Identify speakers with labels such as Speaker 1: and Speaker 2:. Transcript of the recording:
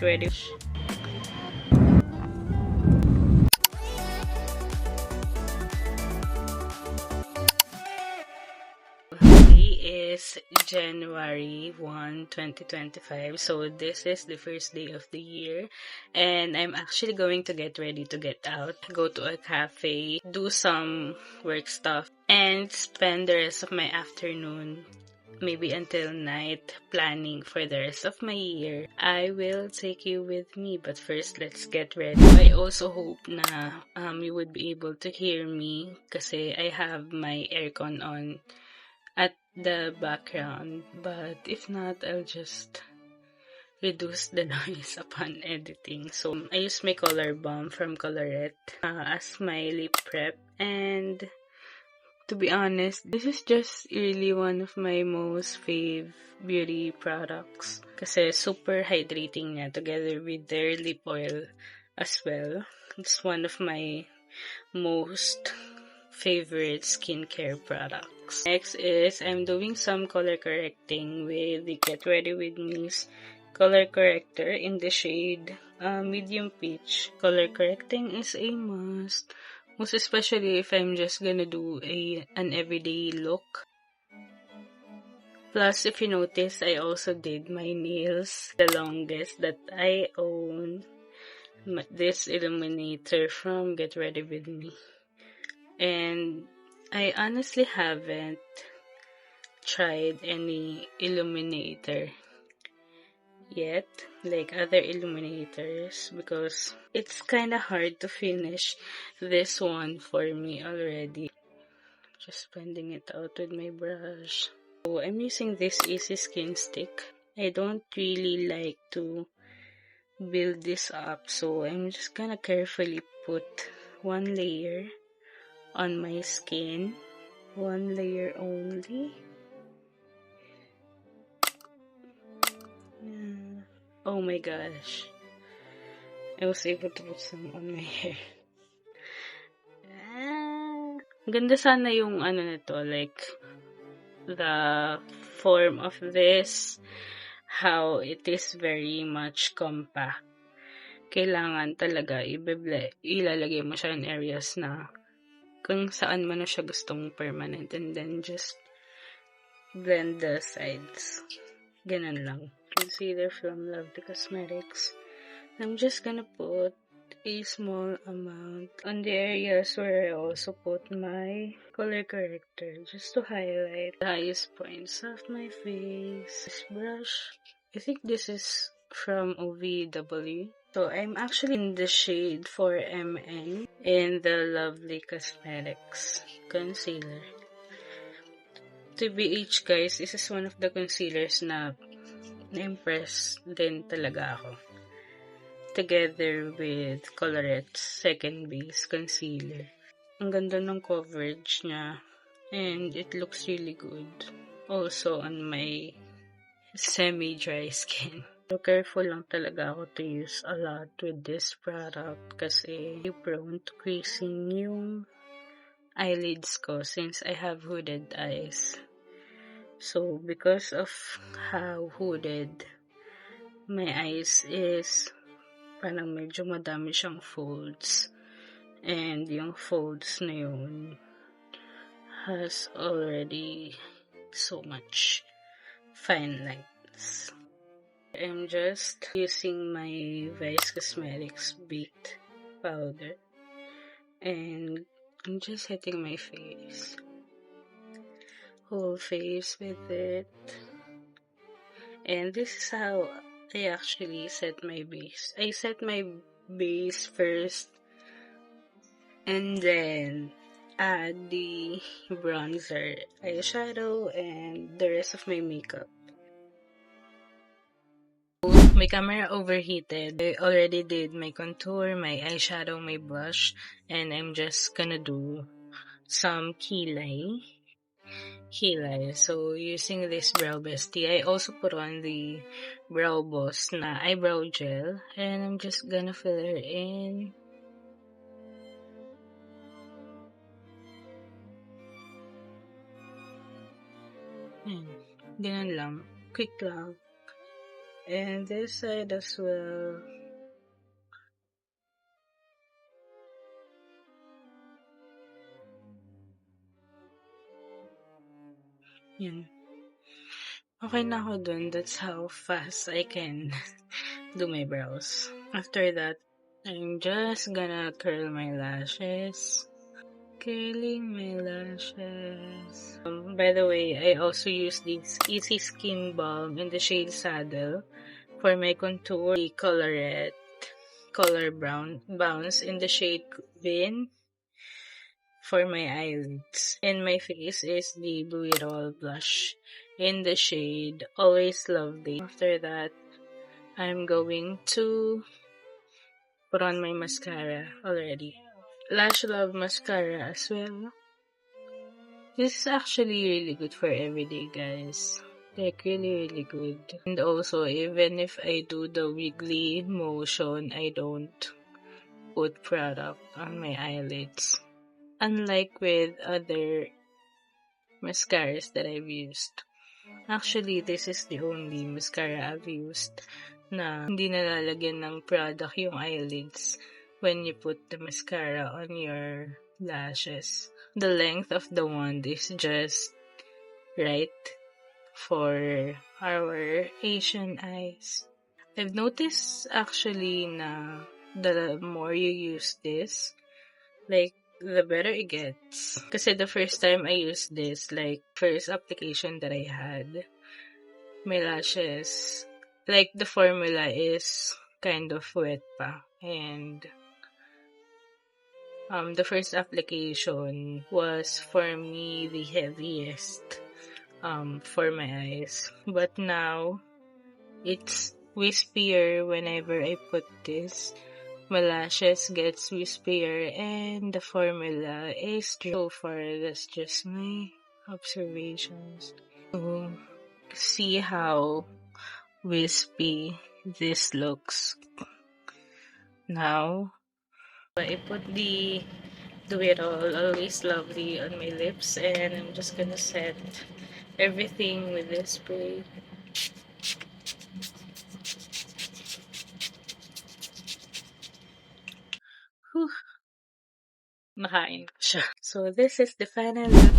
Speaker 1: ready. Today is January 1, 2025. So this is the first day of the year. And I'm actually going to get ready to get out. Go to a cafe, do some work stuff, and spend the rest of my afternoon, maybe until night, planning for the rest of my year. I will take you with me, but first let's get ready. I also hope na you would be able to hear me kasi I have my aircon on at the background, but if not, I'll just reduce the noise upon editing. So I use my Color Balm from Colorette as my lip prep, and to be honest, this is just really one of my most fave beauty products kasi super hydrating niya together with their lip oil as well. It's one of my most favorite skincare products. Next is I'm doing some color correcting with the Get Ready With Me's color corrector in the shade medium peach. Color correcting is a must, most especially if I'm just gonna do an everyday look. Plus, if you notice, I also did my nails, the longest that I own. This illuminator from Get Ready With Me. And I honestly haven't tried any illuminator yet, like other illuminators, because it's kind of hard to finish this one for me already. Just blending it out with my brush. So I'm using this Easy Skin Stick. I don't really like to build this up, so I'm just gonna carefully put one layer on my skin. One layer only. Oh my gosh. I was able to put some on my hair. Ganda sana yung ano nito, like the form of this, how it is very much compact. Kailangan talaga ilalagay mo siya in areas na kung saan mo na siya gustong permanent, and then just blend the sides. Ganun lang. Concealer from Lovely Cosmetics. I'm just gonna put a small amount on the areas where I also put my color corrector, just to highlight the highest points of my face. This brush, I think this is from OVW. So I'm actually in the shade 4MN in the Lovely Cosmetics concealer. TBH guys, this is one of the concealers na na-impress din talaga ako. Together with Colorette's Second Base Concealer. Ang ganda ng coverage niya, and it looks really good. Also on my semi-dry skin. So careful lang talaga ako to use a lot with this product kasi prone to creasing yung eyelids ko since I have hooded eyes. So because of how hooded my eyes is, parang medyo madami siyang folds, and yung folds na yun has already so much fine lines. I'm just using my Vice Cosmetics Baked Powder, and I'm just setting my face, whole face with it. And this is how I actually set my base. I set my base first, and then add the bronzer, eyeshadow, and the rest of my makeup. My camera overheated. I already did my contour, my eyeshadow, my blush, and I'm just gonna do some kilay. So, using this Brow Bestie, I also put on the Brow Boss na eyebrow gel, and I'm just gonna fill her in. Ganun lang. Quick lang. And this side as well. Yan. Okay na ako dun. That's how fast I can do my brows. After that, I'm just gonna curl my lashes. Curling my lashes. By the way, I also use this Easy Skin Balm in the shade Saddle for my contour. The Colorette Color Brown Bounce in the shade Vin for my eyelids. And my face is the Blue It All blush in the shade Always Lovely. After that, I'm going to put on my mascara already. Lash Love mascara as well. This is actually really good for everyday, guys. Like, really good. And also, even if I do the wiggly motion, I don't put product on my eyelids. Unlike with other mascaras that I've used. Actually, this is the only mascara I've used na hindi nalalagyan ng product yung eyelids when you put the mascara on your lashes. The length of the wand is just right for our Asian eyes. I've noticed actually na the more you use this, like, the better it gets. Kasi the first time I used this, like, first application that I had, my lashes, like, the formula is kind of wet pa. And the first application was for me the heaviest for my eyes. But now, it's wispier whenever I put this. My lashes gets wispier and the formula is true. So far, that's just my observations. So, see how wispy this looks now. I put the Do It All Always Lovely on my lips, and I'm just gonna set everything with this spray. Whew. Nakain ko siya. So, this is the final look.